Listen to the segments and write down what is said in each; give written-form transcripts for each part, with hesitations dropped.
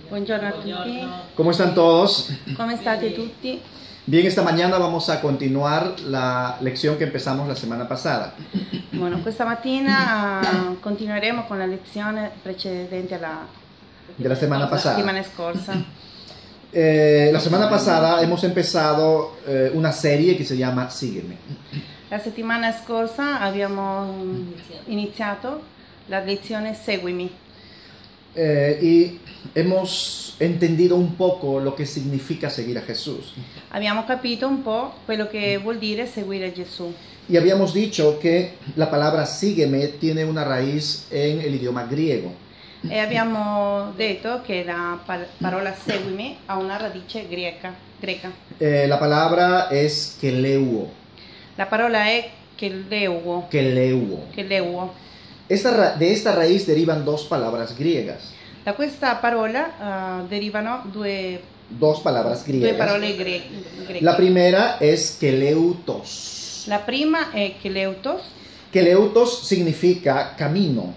Buongiorno a tutti, ¿Cómo están todos? come state tutti? Bien, esta mañana vamos a continuar la lección que empezamos la semana pasada. Bueno, questa mattina continueremo con la lezione precedente alla De la semana pasada. settimana scorsa. La semana pasada hemos empezado una serie que se llama Sígueme. La settimana scorsa abbiamo iniziato la lezione Seguimi Y hemos entendido un poco lo que significa seguir a Jesús. abbiamo capito un po' quello che vuol dire seguire Gesù Y habíamos dicho que la palabra sígueme tiene una raíz en el idioma griego. e abbiamo detto che la parola seguimi ha una radice greca. La palabra es keleuo. La parola è keleuo. Keleuo. De esta raíz derivan dos palabras griegas. Da questa parola derivano Dos palabras due griegas. parole greche. La primera es keleutos. La prima è keleutos, Keleutos significa camino,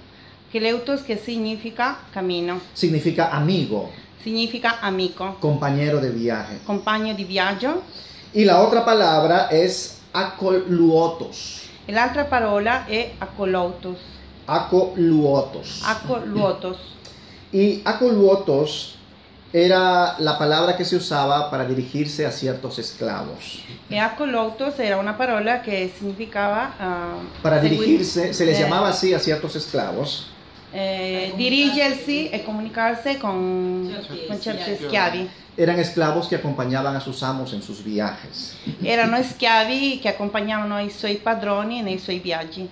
keleutos che significa cammino, significa amigo, significa amico, compañero de viaje. compagno di viaggio. Y la otra palabra es akoluotos. E l'altra parola è akoluotos. Akoluotos. Akoluotos. Y akoluotos era la palabra que se usaba para dirigirse a ciertos esclavos. E akoluotos era una parola che significava Para dirigirse, se les eh, llamaba así a ciertos esclavos, dirigersi e comunicarsi con certi schiavi. eran esclavos que acompañaban a sus amos en sus viajes. Erano schiavi che accompagnavano i suoi padroni nei suoi viaggi.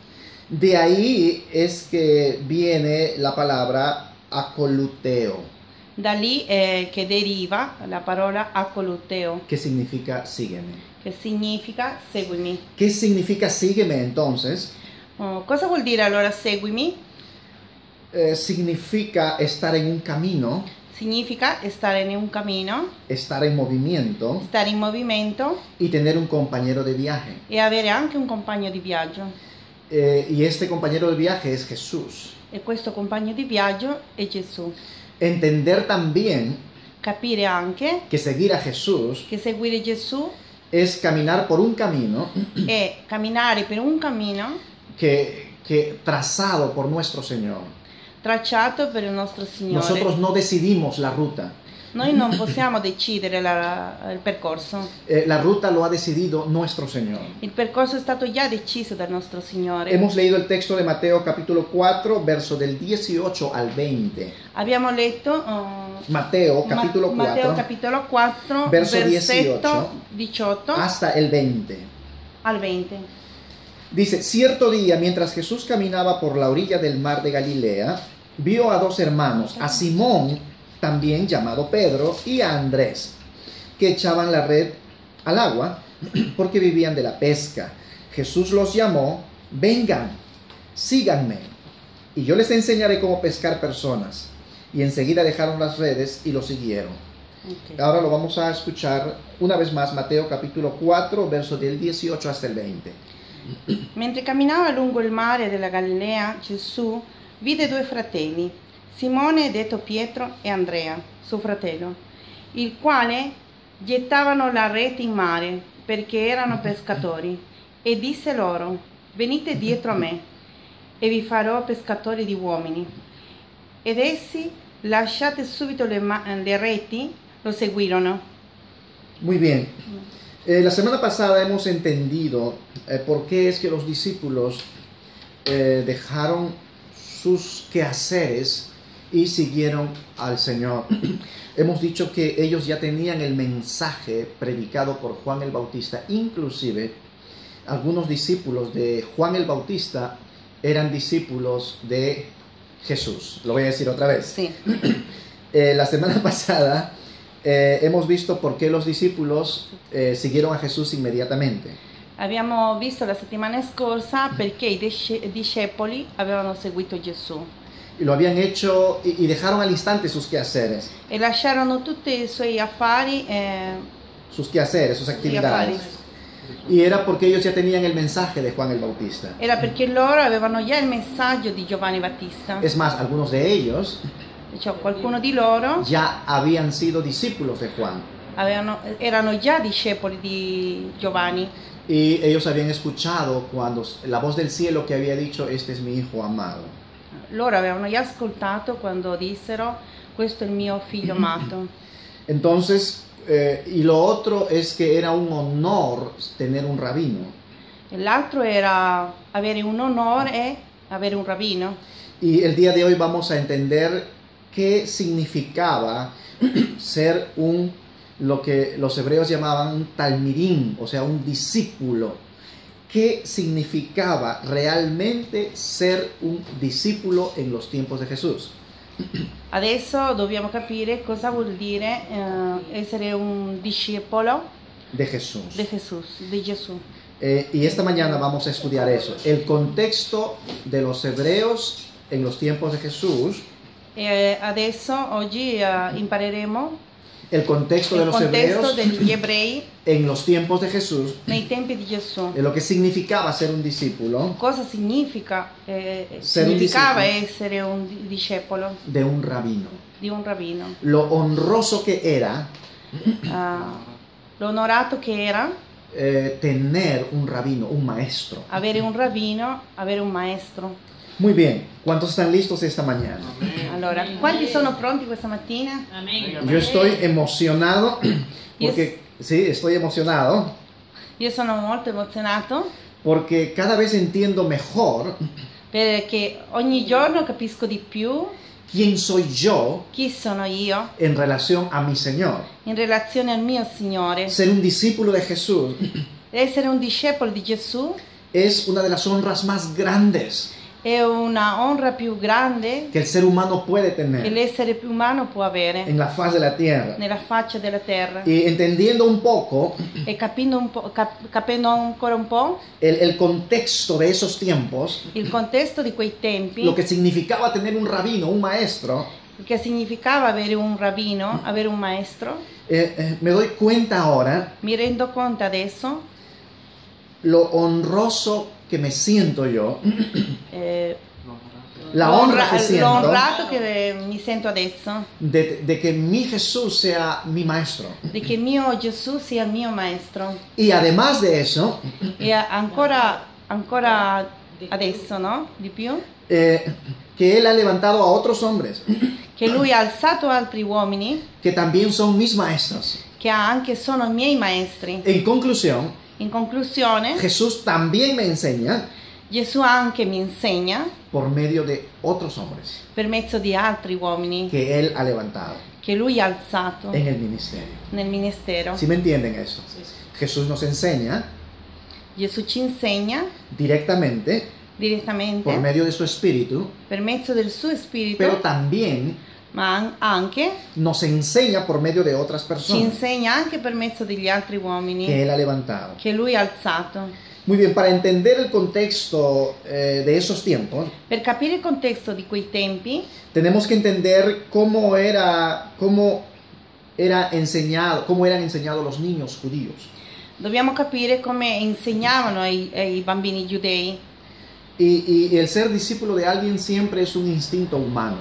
De ahí es que viene la palabra acoluteo, Da lì che deriva la parola acoluteo, que significa sígueme. che significa seguimi. ¿Qué significa sígueme entonces? Cosa vuol dire allora seguimi? Significa estar en un camino, Significa stare in un cammino, estar en movimiento stare in movimento y tener un compañero de viaje. e avere anche un compagno di viaggio. Y este compañero de viaje es Jesús. E questo compagno di viaggio è Gesù. Entender también Capire anche que seguir a Jesús che seguire Gesù es caminar por un camino è camminare per un cammino que trazado por nuestro Señor. tracciato per il nostro Signore. Nosotros no decidimos la ruta. Noi non possiamo decidere il percorso. La ruta lo ha decidido nuestro Señor. Il percorso è stato già deciso dal nostro Signore. Hemos leído el texto de Mateo capítulo 4, verso del 18 al 20. Abbiamo letto Mateo capítulo 4, Matteo capitolo 4, verso versetto 18 hasta el 20. al 20. Dice, cierto día, mientras Jesús caminaba por la orilla del mar de Galilea, vio a dos hermanos, a Simón, también llamado Pedro, y a Andrés, que echaban la red al agua porque vivían de la pesca. Jesús los llamó, vengan, síganme, y yo les enseñaré cómo pescar personas. Y enseguida dejaron las redes y lo siguieron. Okay. Ahora lo vamos a escuchar una vez más, Mateo capítulo 4, verso del 18 hasta el 20. Mentre camminava lungo il mare della Galilea, Gesù vide due fratelli, Simone detto Pietro e Andrea, suo fratello, il quale gettavano la rete in mare perché erano pescatori, e disse loro, venite dietro a me e vi farò pescatori di uomini. Ed essi, lasciate subito le reti, lo seguirono. Muy bien. La semana pasada hemos entendido por qué es que los discípulos dejaron sus quehaceres y siguieron al Señor. Hemos dicho que ellos ya tenían el mensaje predicado por Juan el Bautista. Inclusive, algunos discípulos de Juan el Bautista eran discípulos de Jesús. Lo voy a decir otra vez. Sí. La semana pasada hemos visto por qué los discípulos siguieron a Jesús inmediatamente. Abbiamo visto la settimana scorsa perché i discepoli avevano seguito Gesù Y lo habían hecho y dejaron al instante sus quehaceres. e lasciarono tutti i suoi affari, Sus quehaceres, sus gli actividades. affari. Y era porque ellos ya tenían el mensaje de Juan el Bautista. Era perché loro avevano già il messaggio di Giovanni Battista. Es más, algunos de ellos cioè qualcuno di loro ya habían sido discípulos de Juan. erano già discepoli di Giovanni. Y ellos habían escuchado cuando la voz del cielo que había dicho, este es mi hijo amado. Loro avevano già ascoltato quando dissero, questo è il mio figlio amato. Entonces, y lo otro es que era un honor tener un rabino. E l'altro era avere un onore e avere un rabbino. Y el día de hoy vamos a entender qué significaba ser lo que los hebreos llamaban un talmidim, o sea, un discípulo. ¿Qué significaba realmente ser un discípulo en los tiempos de Jesús? Adesso dobbiamo capire cosa vuol dire essere un discepolo De Jesús. di Gesù. Y esta mañana vamos a estudiar eso. El contexto de los hebreos en los tiempos de Jesús. E adesso, oggi, impareremo El contexto de il los contesto hebreos degli ebrei en los tiempos de Jesús. nei tempi di Gesù. De lo que significaba ser un discípulo. Cosa significava discepolo. essere un discepolo De un rabino. di un rabbino? Lo honroso que era L'onorato che era tener un rabino, un maestro. avere un rabbino, avere un maestro. Muy bien, ¿cuántos están listos esta mañana? Allora, quanti sono pronti questa mattina? Yo estoy emocionado porque, sí, estoy emocionado Io sono molto emozionato porque cada vez entiendo mejor perché ogni giorno capisco di più quién soy yo chi sono io en relación a mi Señor. in relazione al mio Signore. Ser un discípulo de Jesús Essere un discepolo di Gesù es una de las honras más grandes è una onra più grande que el ser humano puede che tener l'essere umano può avere en la faz de la tierra. nella faccia della terra. Y entendiendo un poco E capendo ancora un po' el contexto de esos tiempos, il contesto di quei tempi, lo que significaba tener un rabino, un maestro, che significava avere un rabbino, avere un maestro, me doy cuenta ahora mi rendo conto adesso lo honroso que me siento yo, la honra que siento l'onrato che mi sento adesso de que mi Jesús sea mi maestro. di che mio Gesù sia il mio maestro. Y además de eso, E ancora adesso, no? Di più, que Él ha levantado a otros hombres che lui ha alzato altri uomini que también son mis maestros. che anche sono miei maestri. En conclusión, In conclusione, Jesús también me enseña Gesù anche mi insegna por medio de otros hombres per mezzo di altri uomini que Él ha levantado che lui ha alzato en el ministerio. nel ministero. ¿Sí me entienden eso? Jesús nos enseña Gesù ci insegna directamente direttamente por medio de su espíritu, per mezzo del suo spirito, pero también ma anche nos enseña por medio de otras ci personas insegna anche per mezzo degli altri uomini que Él ha levantado. che lui ha alzato. Muy bien, para entender el contexto de esos tiempos, Per capire il contesto di quei tempi tenemos que entender cómo eran enseñados los niños judíos. dobbiamo capire come insegnavano ai bambini giudei. Y el ser discípulo de alguien siempre es un instinto humano.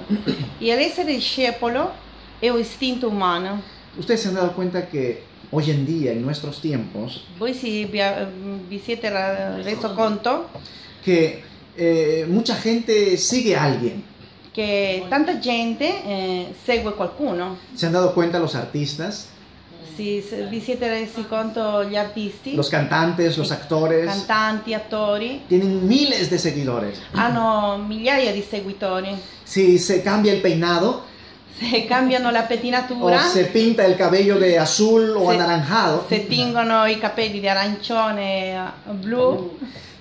E l'essere discepolo è un istinto umano. Ustedes se han dado cuenta que hoy en día, en nuestros tiempos, Voi vi siete reso conto que mucha gente sigue a alguien. che tanta gente segue qualcuno. ¿Se han dado cuenta los artistas, Vi siete resi conto gli artisti, los cantantes, los actores? cantanti, attori, Tienen miles de seguidores. hanno migliaia di seguitori. Si se cambia el peinado Se cambiano la o pettinatura, se pinta el cabello de azul o Se- anaranjado, se tingono i capelli di arancione a blu,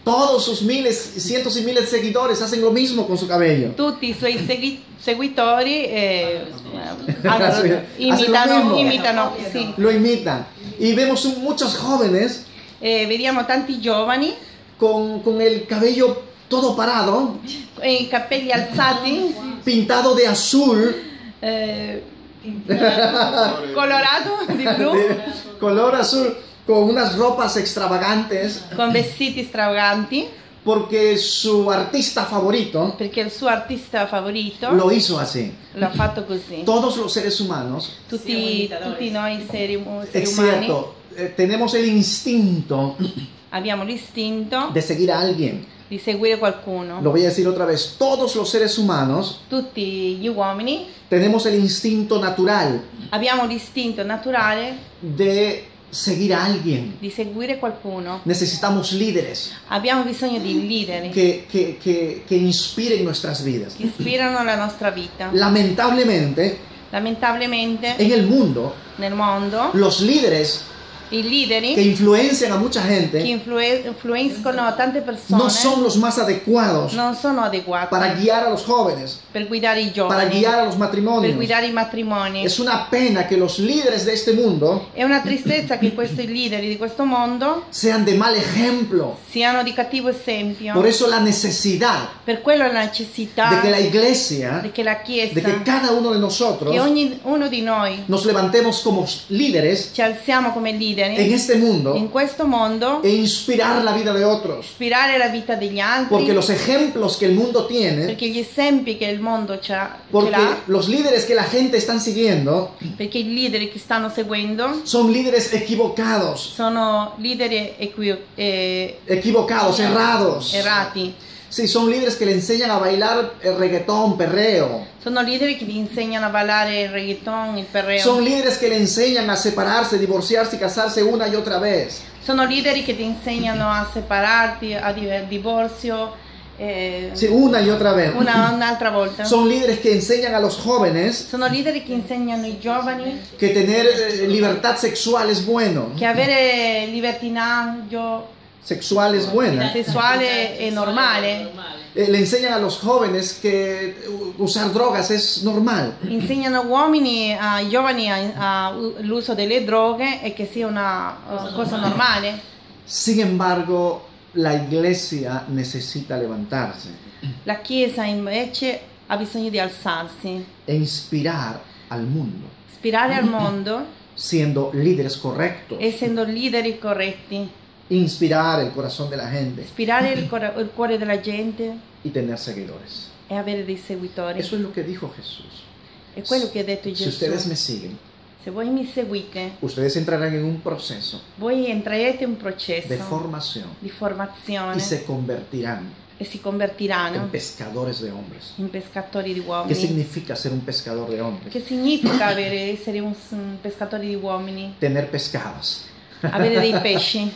todos sus miles, cientos y miles de seguidores hacen lo mismo con su cabello. tutti i suoi seguitori Hacen lo mismo. imitano, sì. Lo imitan. Y vemos muchos jóvenes Vediamo tanti giovani con el cabello todo parado, i capelli alzati, pintado de azul, colorato di blu, color azul, con unas ropas extravagantes, con vestiti stravaganti, porque su artista favorito perché il suo artista favorito lo hizo así. l'ha fatto così. Todos los seres humanos, Tutti noi esseri es umani cierto, tenemos el instinto abbiamo l'istinto de seguir a alguien. di seguire qualcuno. Lo voy a decir otra vez, todos los seres humanos Tutti gli uomini tenemos el instinto natural abbiamo l'istinto naturale de seguir a alguien. di seguire qualcuno. Necesitamos líderes Abbiamo bisogno di leader que inspiren nuestras vidas. che ispirano la nostra vita. Lamentablemente, Lamentabilmente en el mundo, nel mondo los líderes i leader que influencian a mucha che gente influiscono a tante persone no son los más adecuados non sono adeguati para guiar a los jóvenes, per guidare i para giovani, guiar a los per matrimonios. guidare i matrimoni. Es una pena que los líderes de este mundo È una tristezza che questi leader di questo mondo sean de mal ejemplo. siano di cattivo esempio. Por eso la necesidad Per quello la necessità de que la iglesia, di che la Chiesa, de que cada uno de nosotros che ognuno di noi nos levantemos como líderes ci alziamo come leader en este mundo in questo mondo, e inspirar la vida de otros. ispirare la vita degli altri, Porque los ejemplos que el mundo tiene, perché gli esempi che il mondo ce porque l'ha, los líderes que la gente están siguiendo perché i leader che stanno seguendo son líderes equivocados, sono leader equivocados, errados. errati, Sí, son líderes que le enseñan a bailar el reggaetón, perreo. sono leader che ti insegnano a ballare il reggaeton, il perreo, Son líderes que le enseñan a separarse, divorciarse y casarse una y otra vez. sono leader che ti insegnano a separarti, al divorzio, Sí, una y otra vez. un'altra volta. Son líderes que enseñan a los jóvenes Sono leader che insegnano ai giovani que tener libertad sexual es bueno. che avere libertinaggio Sexual es buena. sessuale è normale. Le enseñan a los jóvenes que usar drogas es normal. Insegnano uomini ai giovani l'uso delle droghe e che sia una cosa normale. Sin embargo, la iglesia necesita levantarse La Chiesa invece ha bisogno di alzarsi, e inspirar al mundo, ispirare al mondo, siendo líderes correctos, essendo leader corretti, inspirar el corazón de la gente ispirare il cuore della gente y tener seguidores. e avere dei seguitori. Eso es lo que dijo Jesús. È quello che ha detto Si Gesù. ustedes me siguen, Se voi mi seguite, ustedes entrarán en un proceso voi entrerete in un de processo formación di y formazione se convertirán e si en convertiranno pescadores de hombres. in pescatori di ¿Qué uomini. significa ser un pescador de hombres? Che significa essere un pescatore di uomini? Tener pescados. Avere dei pesci.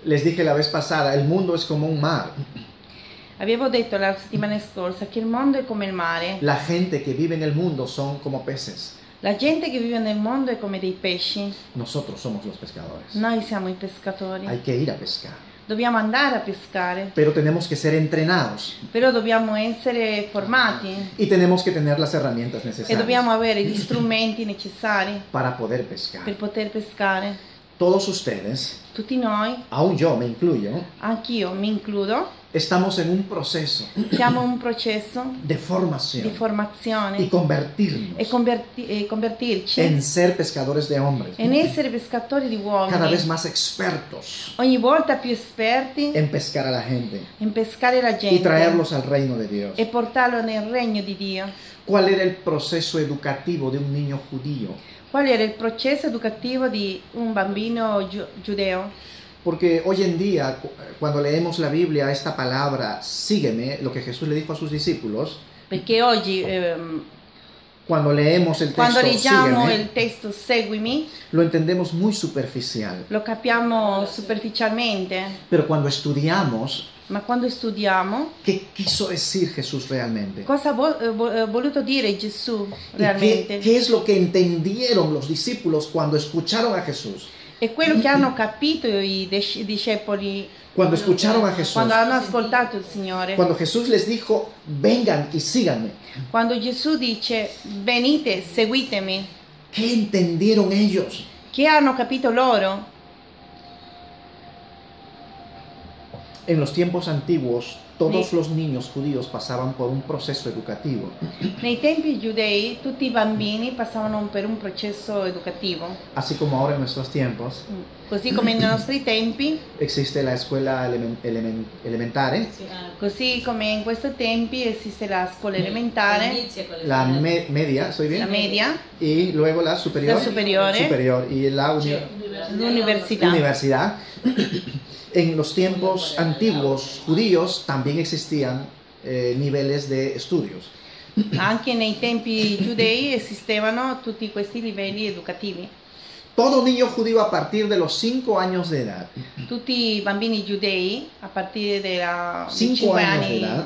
Les dije la vez pasada, el mundo es como un mar. Avevo detto la settimana scorsa che il mondo è come il mare. La gente que vive en el mundo son como peces. La gente che vive nel mondo è come dei pesci. Nosotros somos los pescadores. Noi siamo i pescatori. Hay que ir a pescar. Dobbiamo andare a pescare, Pero tenemos que ser entrenados però dobbiamo essere formati y tenemos que tener las herramientas e necesarias dobbiamo avere gli strumenti necessari para poder per pescar. poter pescare. Todos ustedes, Tutti noi, aún yo me incluyo, anch'io mi includo, estamos en un proceso siamo in un processo de di formación y formazione convertirnos e convertirci en ser pescadores de hombres, in essere pescatori di cada vez uomini, más expertos ogni volta più esperti en pescar a la gente in pescare la y gente traerlos al reino de Dios. e portarlo nel regno di Dio. ¿Cuál era el proceso educativo de un niño judío? Qual era il processo educativo di un bambino giudeo? Porque hoy en día, cuando leemos la Biblia, esta palabra, sígueme, lo que Jesús le dijo a sus discípulos, Perché oggi, cuando leemos el quando texto, leggiamo sígueme, il testo seguimi, lo entendemos muy superficial. lo capiamo superficialmente, Pero cuando estudiamos, ma quando studiamo, ¿qué quiso decir Jesús realmente? cosa ha voluto dire Gesù ¿Y realmente? qué es lo que entendieron los discípulos cuando escucharon a Jesús? E quello che hanno capito i discepoli Cuando escucharon a Jesús. quando hanno ascoltato il Signore. Cuando Jesús les dijo, vengan y síganme. Quando Gesù dice venite, seguitemi, ¿Qué entendieron ellos? che hanno capito loro? En los tiempos antiguos, todos Sì. los niños judíos pasaban por un proceso educativo. Nei tempi giudei tutti i bambini passavano per un processo educativo, Así como ahora en nuestros tiempos così come nei nostri tempi, existe la escuela elementare, così come in questi tempi esiste la scuola elementare, la media, ¿estoy la bien? media, Y luego la superior. La superiore. Superior. Y la l'università. universidad. En los tiempos antiguos judíos también existían niveles de estudios. Anche nei tempi giudei esistevano tutti questi livelli educativi. Todo niño judío a partir de los 5 años de edad, Tutti i bambini giudei, a partire dei 5 5 años anni de edad.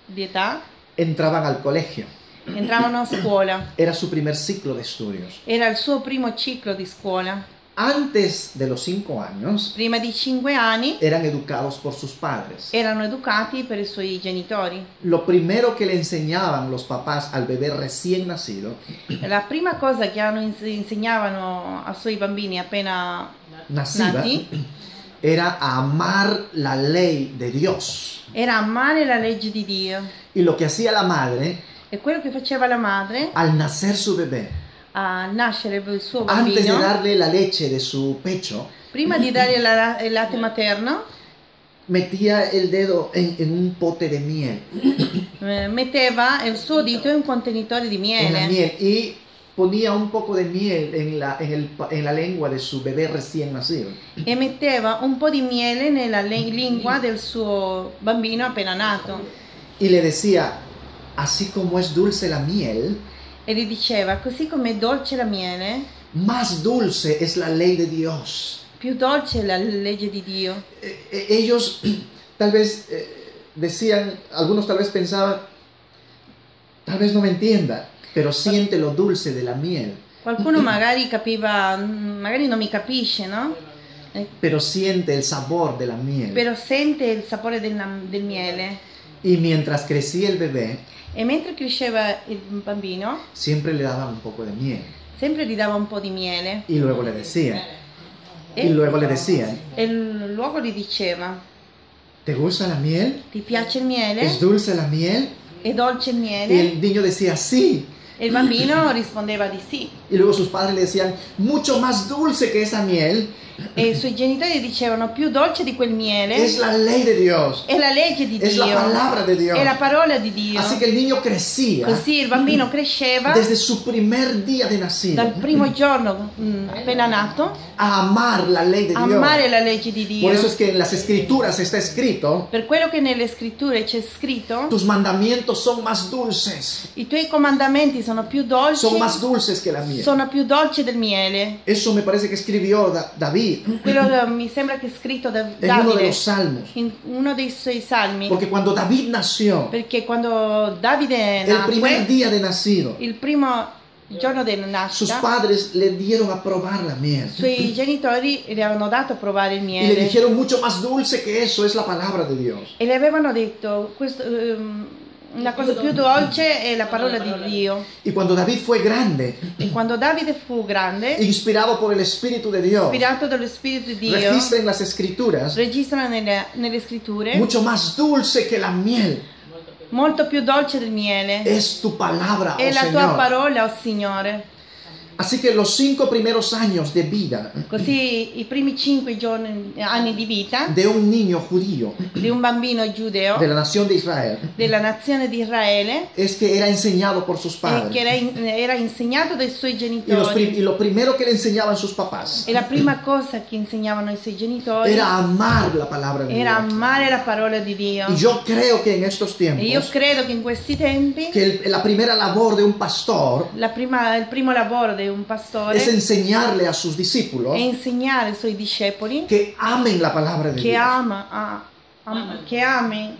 di età, entraban al colegio. entravano a scuola. Era su primer ciclo de estudios. Era il suo primo ciclo di scuola. Antes de los 5 años, Prima di 5 anni eran educados por sus padres. erano educati per i suoi genitori. Lo primero que le enseñaban los papás al bebé recién nacido, La prima cosa che insegnavano ai suoi bambini appena nacida, nati era a amar la ley de Dios. era amare la legge di Dio. Y lo que hacía la madre E quello che faceva la madre al nacer su bebé, a nascere il suo antes de bambino, darle la leche de su pecho, prima di dargli il latte materno, metía el dedo en un pote de miel, metteva il suo dito in un contenitore di en la miele miel, y ponía un poco de miel en la lengua de su bebé recién nacido. e metteva un po' di miele nella lingua del suo bambino appena nato Y le decía, así como es dulce la miel, e gli diceva: così come è dolce la miele, más dulce es la ley de Dios. più dolce è la legge di Dio. Ellos tal vez decían, algunos tal vez pensaban, tal vez no me entienda, pero siente lo dulce de la miel, Qualcuno magari capiva, magari non mi capisce, no? pero siente el sabor de la miel. Però sente il sapore del miele. Y mientras crecía el bebé, E mentre cresceva il bambino, siempre le daban un poco de miel. sempre gli dava un po' di miele. Y luego le decían, E, y luego le decían, e luogo gli diceva: ¿te gusta la miel? ti piace il miele? ¿Es dulce la miel? È dolce il Y miele? el niño decía, sí. E il bambino rispondeva di sì. Y luego sus padres le decían, mucho más dulce que esa miel E i suoi genitori dicevano: più dolce di quel miele es la ley de Dios, è la legge di es Dio, la palabra de Dios. è la parola di Dio. Así que el niño crecía Così il bambino cresceva desde su primer día de nacido dal primo giorno appena nato a amar la ley de a Dios. amare la legge di Dio. Por eso es que en las escrituras está escrito, Per quello che nelle scritture c'è scritto: tus mandamientos son más dulces, i tuoi comandamenti sono più dolci, son más dulces que la miel. sono più dolci del miele. Eso me parece que escribió David Quello che mi sembra che è scritto da en uno de Davide los salmos. in uno dei suoi salmi, Porque cuando David nació, perché quando Davide el primer nacque, día de nacido, il primo giorno della sus nascita, padres le dieron a probar la miel. i suoi genitori le avevano dato a provare il Y le miele dijeron, mucho más dulce que eso es la palabra de Dios. e le avevano detto: una cosa più dolce è la parola di Dio. Y cuando David fue grande, E quando Davide fu grande, inspirado por el Espíritu de Dios, ispirato dallo Spirito di Dio, registra en las escrituras, registra nelle scritture: mucho más dulce que la miel molto più dolce del miele es tu palabra, è oh la tua Señor. parola, oh Signore. Así que los 5 primeros años de vida Così i primi 5 anni di vita de un niño judío di un bambino giudeo de la nación de Israel della nazione di Israele es que era enseñado por sus e padres. che era insegnato dai suoi Y genitori. lo primero que le enseñaban sus papás E la prima cosa che insegnavano ai suoi genitori era amar la palabra de era Dios. amare la parola di Dio. Y yo creo que en estos E io tiempos, credo che in questi tempi que la primera labor de un pastor il primo lavoro di un pastore es enseñarle a sus discípulos è insegnare ai suoi discepoli que amen la palabra de che Dios, che amen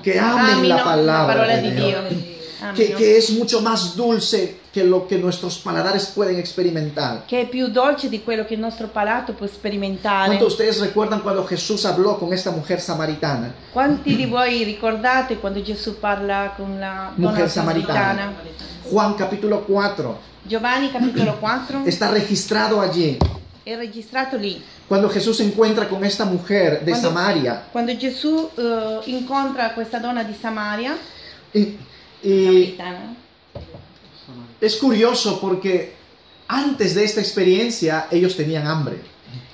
que amen la palabra de di Dios, Dio. que es mucho más dulce que lo que nuestros paladares pueden experimentar. Che è più dolce di quello che il nostro palato può sperimentare. ¿Cuántos de ustedes recuerdan cuando Jesús habló con esta mujer samaritana? Quanti di voi ricordate quando Gesù parla con la donna Mujer samaritana? samaritana. Juan capítulo 4 Giovanni capitolo 4 está registrado allí. è registrato lì. Cuando Jesús se encuentra con esta mujer de Samaria, Quando Gesù incontra questa donna di Samaria, y samaritana, es curioso porque antes de esta experiencia ellos tenían hambre.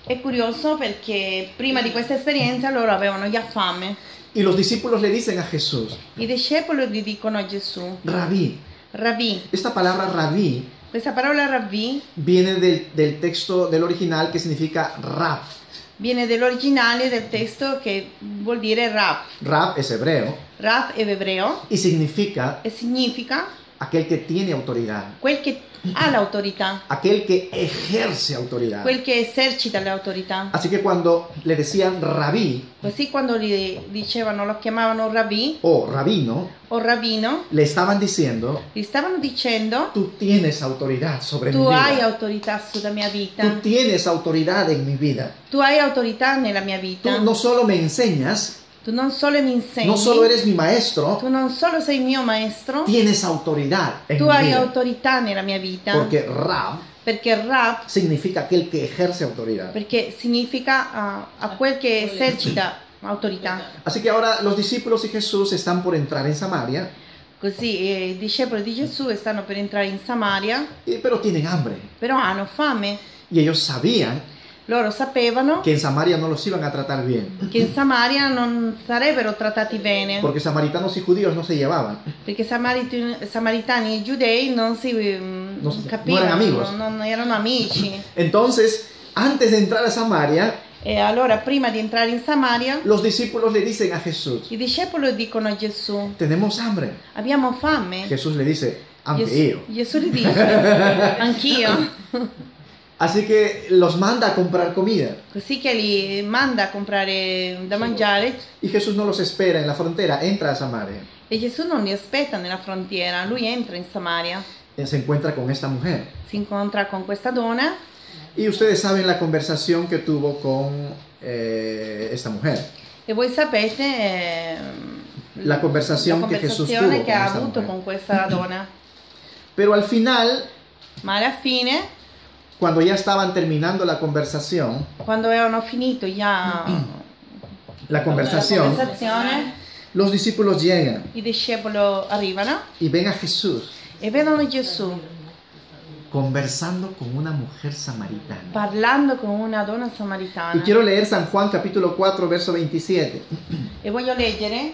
è curioso perché prima di questa esperienza loro avevano già fame. Y los discípulos le dicen a Jesús, I discepoli gli dicono a Gesù, Rabí. Rabbi, Esta palabra rabí questa parola Rabbi viene del texto del original que significa rab. viene dall'originale del testo che vuol dire Rab. Rab es hebreo Rab è ebreo y significa e significa aquel que tiene autoridad, quel che ha l'autorità, aquel que ejerce autoridad. quel che esercita l'autorità. Así que cuando le decían rabí Così quando gli dicevano, lo chiamavano Rabbi o rabino, o Rabbino, le estaban diciendo, gli stavano dicendo: tú tienes autoridad sobre mi tu hai vida. autorità sulla mia vita, Tú tienes autoridad en mi vida. tu hai autorità nella mia vita, Tú no solo me enseñas, tu non solo mi insegni, no solo eres mi maestro, tu non solo sei mio maestro, tienes autoridad en tu mi hai vida. autorità nella mia vita, Porque rab perché Rab, significa aquel que ejerce autoridad. perché significa a quel che esercita autorità. Así que ahora los discípulos y Jesús están por entrar en Samaria, Così i discepoli di Gesù stanno per entrare in Samaria, pero tienen hambre. però hanno fame. Y ellos sabían Loro sapevano que en Samaria no los iban a tratar bien, che in Samaria non sarebbero trattati bene, porque samaritanos y judíos no se llevaban. perché samaritani e giudei non si No capivano, eran amigos. non erano amici. Entonces, antes de entrar a Samaria, E allora prima di entrare in Samaria, los discípulos le dicen a Jesús, i discepoli dicono a Gesù: tenemos hambre. abbiamo fame. Jesús le dice, anche io. Gesù gli dice: anch'io. Así que los manda a comprar comida. Così che li manda a comprare da mangiare Y Jesús no los espera en la frontera, entra a Samaria. e Gesù non li aspetta nella frontiera, lui entra in Samaria, Se encuentra con esta mujer. si incontra con questa donna Y ustedes saben la conversación que tuvo con esta mujer. e voi sapete La conversación que Jesús tuvo conversazione con che ha esta avuto mujer. con questa donna. Pero al final, Ma alla fine, cuando ya estaban terminando la conversación, quando avevano finito già la la conversación, conversazione, los discípulos llegan i discepoli arrivano y ven a Jesús e vedono Gesù conversando con una mujer samaritana. parlando con una donna Y samaritana. quiero leer San Juan capítulo 4, verso 27. E voglio leggere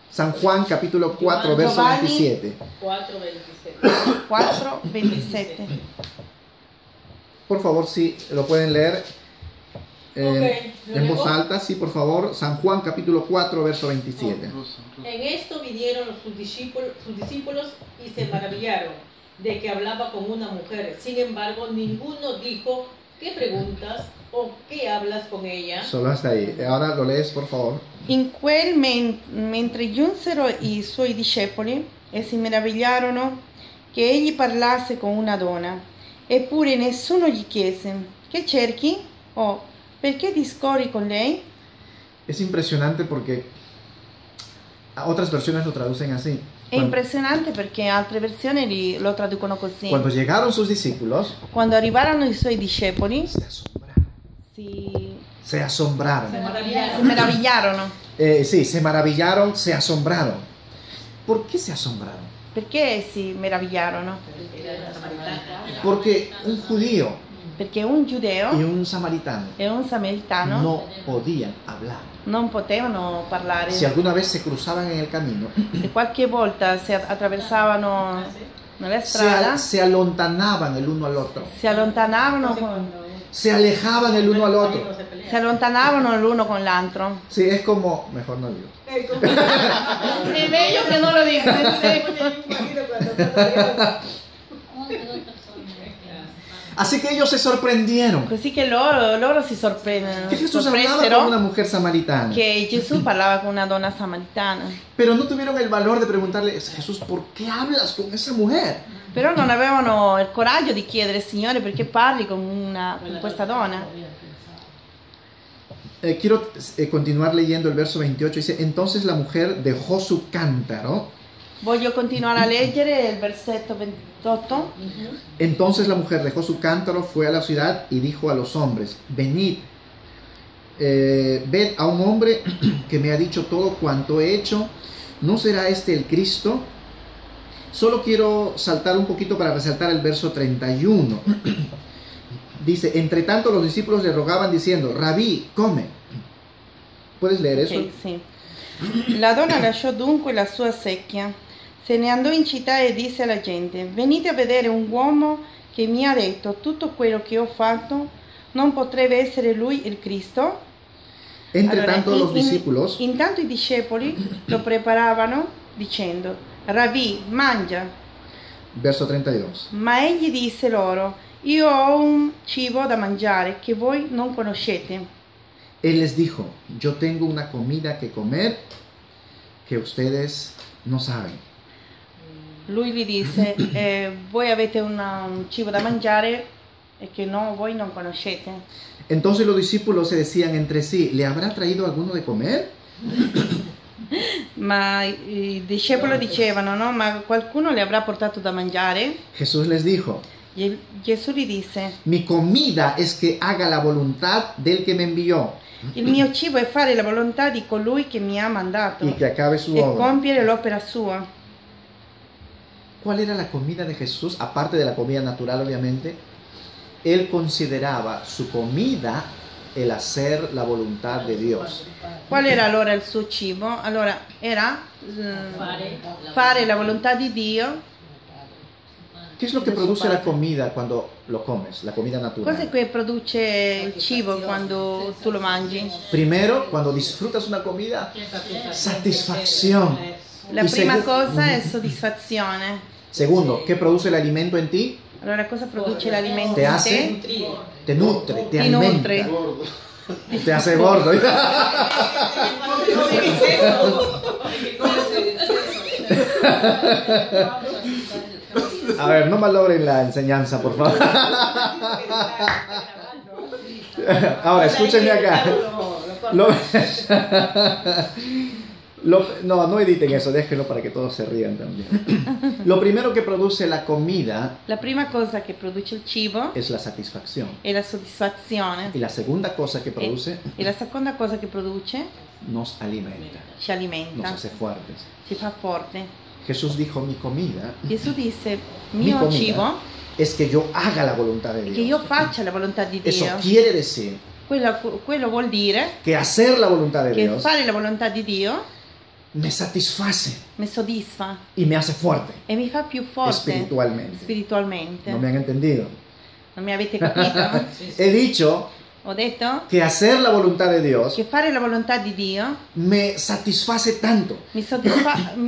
San Juan capítulo 4, verso Giovanni. 27. 4:27. 4:27. Por favor, si lo pueden leer Ok, en ¿lo voz leo? alta, sí, por favor. San Juan capítulo 4, verso 27. En esto vinieron sus discípulos y se maravillaron de que hablaba con una mujer. Sin embargo, ninguno dijo, ¿qué preguntas o qué hablas con ella? Solo hasta ahí. Ahora lo lees, por favor. In mentre giunsero i suoi discepoli e si meravigliarono che egli parlasse con una donna, eppure nessuno gli chiese: che cerchi? O perché discorri con lei? Es impresionante porque otras versiones lo traducen así. È impressionante perché altre versioni lo traducono così. Cuando llegaron sus discípulos, Quando arrivarono i suoi discepoli se asombraron. si Se asombraron. meravigliarono. Sí, se maravillaron, se asombraron. ¿Por qué se asombraron? Perché si meravigliarono? Porque un judío Perché un y giudeo un samaritano e un samaritano no podían hablar. non potevano parlare. Si alguna vez se cruzaban en el camino, E qualche volta si attraversavano nella strada, se allontanaban el uno al otro, si allontanavano, se alejaban el uno al otro. si allontanavano l'uno con l'altro. Sí, es como, mejor no digo. È meglio che non lo dica. Así que ellos se sorprendieron Così che loro si que Jesús hablaba con una sorpresero mujer samaritana, che Gesù parlava con una donna samaritana. pero no tuvieron el valor de preguntarle, Jesús, ¿por qué hablas con esa mujer? Però non avevano il coraggio di chiedere: Signore, perché parli con questa donna? Quiero continuar leyendo el verso 28. Dice, entonces la mujer dejó su cántaro Voglio continuare a leggere il versetto 28. Entonces la mujer dejó su cántaro, fue a la ciudad y dijo a los hombres: venid, ved a un hombre que me ha dicho todo cuanto he hecho. ¿No será este el Cristo? Solo quiero saltar un poquito para resaltar el verso 31. Dice: entre tanto los discípulos le rogaban diciendo: Rabí, come. ¿Puedes leer eso? Ok, sì. La donna lasciò dunque la sua secchia, se ne andò in città e disse alla gente: venite a vedere un uomo che mi ha detto tutto quello che ho fatto. Non potrebbe essere lui il Cristo? Entre Allora, tanto los discípulos intanto i discepoli lo preparavano dicendo: Rabì, mangia. Verso 32. Ma egli disse loro: io ho un cibo da mangiare che voi non conoscete. Él les dijo: yo tengo una comida que comer que ustedes no saben. Lui gli disse: voi avete un cibo da mangiare e che voi non conoscete. Entonces los discípulos se decían entre sí: ¿le habrá traído alguno de comer? Ma i discepoli dicevano: no, ma qualcuno le avrà portato da mangiare? Jesús les dijo: Gesù gli disse: mi comida es que haga la voluntad del que me envió il mio cibo è fare la volontà di colui che mi ha mandato y que acabe su e obra. compiere l'opera sua. ¿Cuál era la comida de Jesús? Aparte de la comida natural, obviamente. Él consideraba su comida el hacer la voluntad de Dios. Qual era allora il suo cibo? Allora era fare la volontà di Dio. ¿Qué es lo que produce la comida cuando lo comes? La comida natural. Cosa è che produce il cibo quando tu lo mangi? Primero, cuando disfrutas una comida, satisfacción. La prima cosa è soddisfazione. Segundo, ¿qué produce el alimento en ti? Allora cosa produce l'alimento Te in hace, te? te nutre, te Ti alimenta, nutre. te hace gordo. A ver, no malogren la enseñanza, por favor. Ahora, escúchenme acá. No editen eso, déjenlo para que todos se rían también. Lo primero que produce la comida La prima cosa che produce il cibo es la satisfacción. è la soddisfazione Y la segunda cosa que produce e la seconda cosa che produce nos alimenta, ci nos alimenta, hace fuertes. ci fa forte. Jesús dijo: mi comida, Gesù disse: mi mio comida cibo es que yo haga la voluntad de è che io Dios. faccia la volontà di Eso Dio. quiere decir Quello vuol dire que hacer la voluntad de che Dios fare la volontà di Dio me satisface mi soddisfa y me hace fuerte e mi fa più forte espiritualmente. spiritualmente. ¿No me han entendido? Non mi avete capito? He dicho Ho detto que hacer la voluntad de Dios che fare la volontà di Dio me satisface tanto, mi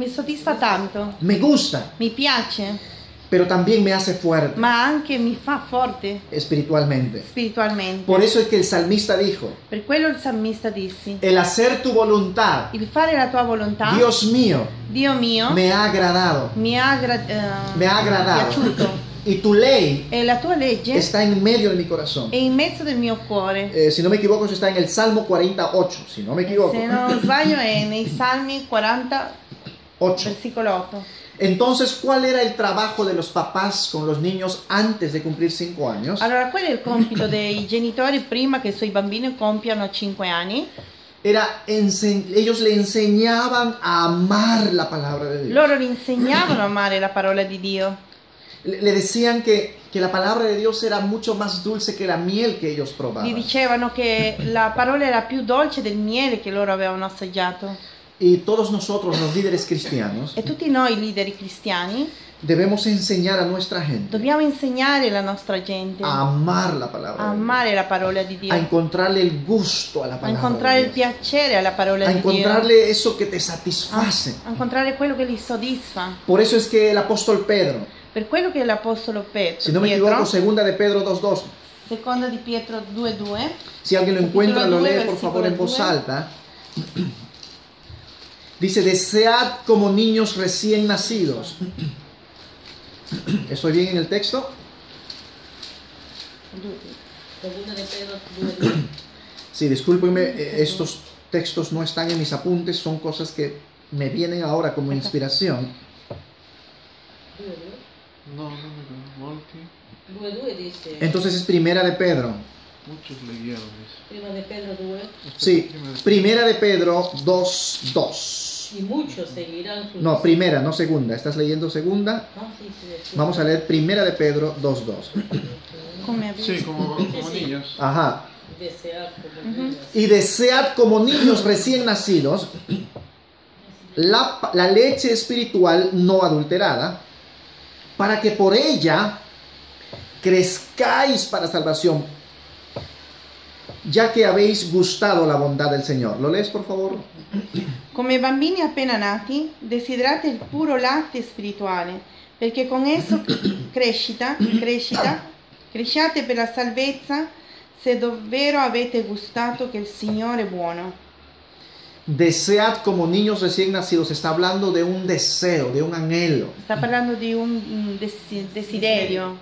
soddisfa tanto, me gusta, mi piace, pero también me hace fuerte ma anche mi fa forte espiritualmente. spiritualmente. Por eso es que el salmista dijo: Per quello il salmista disse: el hacer tu voluntad, il fare la tua volontà, Dios mío, Dio mio, me ha agradado, mi ha agradado. piaciuto. Y tu ley E la tua legge está en medio de mi corazón. è in mezzo del mio cuore. Si no me equivoco, eso está en el Salmo 48, si no me equivoco. Se non sbaglio è nei Salmi 48, 8. versicolo 8. Entonces, ¿cuál era el trabajo de los papás con los niños antes de cumplir 5 años? Allora, quello è il compito dei genitori prima che i suoi bambini compiano 5 anni. Ellos le enseñaban a amar la palabra de Dios. Loro gli insegnavano a amare la parola di Dio. Le decían que la palabra de Dios era mucho más dulce que la miel que ellos Gli probaban. dicevano che la parola era più dolce del miele che loro avevano assaggiato. Y todos nosotros, los líderes cristianos, E tutti noi leader cristiani debemos enseñar a nuestra gente dobbiamo insegnare la nostra gente a amar la a palabra de Dios, amare la parola di Dio, a encontrarle el gusto a la a palabra incontrare de il Dios, piacere alla parola a di Dio, encontrarle eso que te satisface. a incontrare quello che li soddisfa. Por eso es que el apóstol Pedro, Per quello che l'apostolo Pietro, si no me equivoco, segunda de Pedro 2:2, seconda di Pietro 2:2, si alguien lo encuentra, lo lee por favor en versículo voz 2. alta. Dice: desead como niños recién nacidos. ¿Estoy bien en el texto? Segunda de Pedro 2:2. Sí, discúlpenme, estos textos no están en mis apuntes, son cosas que me vienen ahora como inspiración. No, no me acuerdo. Molti. Due dice. Entonces es Primera de Pedro. Muchos leyeron eso. Prima de Pedro 2. Sí, Primera de Pedro 2:2. Y muchos seguirán sus. No, primera, no segunda. ¿Estás leyendo segunda? No, sí, sí. Vamos a leer Primera de Pedro 2:2. Come avviso. Sí, como niños. Ajá. Desear como niños. Y desead como niños recién nacidos la leche espiritual no adulterada, para que por ella crezcáis para salvación, ya que habéis gustado la bondad del Señor. ¿Lo lees, por favor? Come bambini appena nati, desiderate il puro latte spirituale, perché con esso cresciate per la salvezza, se davvero avete gustato che il Signore è buono. Desead como niños recién nacidos. Está hablando de un deseo, de un anhelo. Sta parlando di un desiderio,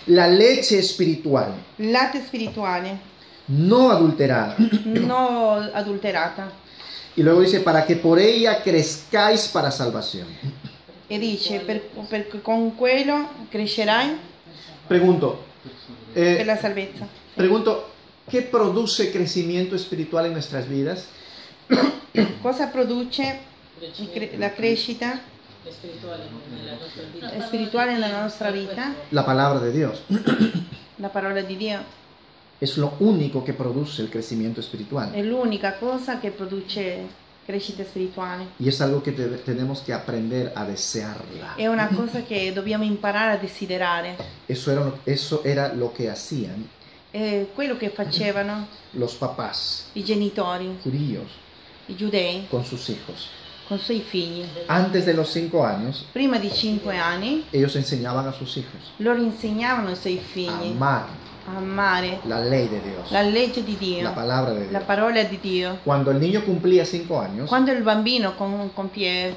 La leche espiritual, il latte spirituale, no adulterada. non adulterata. Y luego dice, para que por ella crezcáis para salvación. E dice, perché con quello crescerai Pregunto, per la salvezza. pregunto, ¿qué produce crecimiento espiritual en nuestras vidas? Cosa produce la crescita Espirituales nella nostra vita. spirituale nella nostra vita? La palabra de Dios. La parola di Dio Es lo único que produce el crecimiento espiritual. è l'unica cosa che produce crescita spirituale. Y es algo que tenemos que aprender a desearla. È una cosa che dobbiamo imparare a desiderare. Eso era lo que hacían È quello che facevano los papás i genitori, judíos i giudei, con sus hijos. con i suoi figli. Antes de los 5 años, Prima di 5 anni, ellos enseñaban a sus hijos loro insegnavano ai suoi a figli amar a amare la ley de Dios, la legge di Dio, la palabra de la Dios. parola di Dio. Cuando el niño cumplía 5 años, Quando il bambino compieva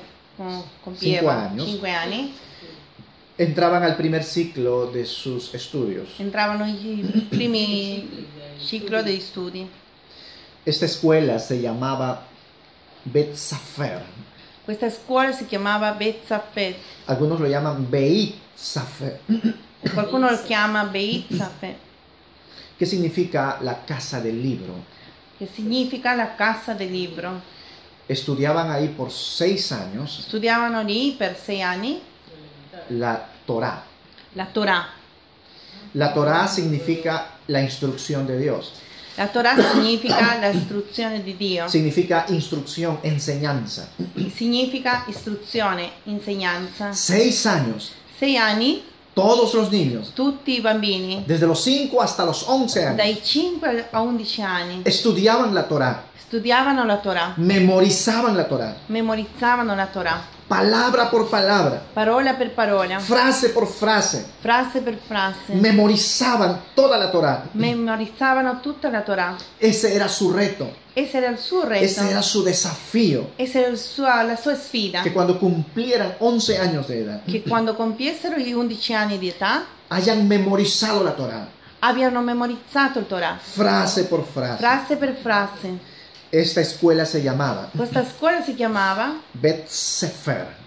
5 anni, entraban al primer ciclo de sus estudios. entravano i primi ciclo degli studi. Esta escuela se llamaba Bet Safer. Questa scuola si chiamava Bet Safer, Algunos lo llaman Beit Safer, qualcuno lo chiama Beit Safer, que significa la casa del libro. che significa la casa del libro. Estudiaban ahí por 6 años Studiavano lì per 6 anni la Torá. la Torah. La Torá significa la instrucción de Dios. La Torah significa la istruzione di Dio, Significa instrucción, enseñanza. significa istruzione, insegnanza. 6 años, 6 anni, todos los niños, tutti i bambini, desde los 5 hasta los 11 años, dai 5 a 11 anni, estudiaban la Torá, studiavano la Torah, memorizaban la Torá, memorizzavano la Torah, palabra por palabra, parola per parola, frase por frase, frase per frase, memorizaban toda la Torá. memorizzavano tutta la Torah. Ese era su reto, Ese era il suo reto, ese era su desafío, esa era la sua sfida, que cuando cumplieran 11 años de edad, che quando compiessero gli 11 anni di età hayan memorizado la Torá, abbiano memorizzato il Torah, frase por frase. frase per frase. Esta escuela se llamaba Questa scuola si chiamava Bet Sefer.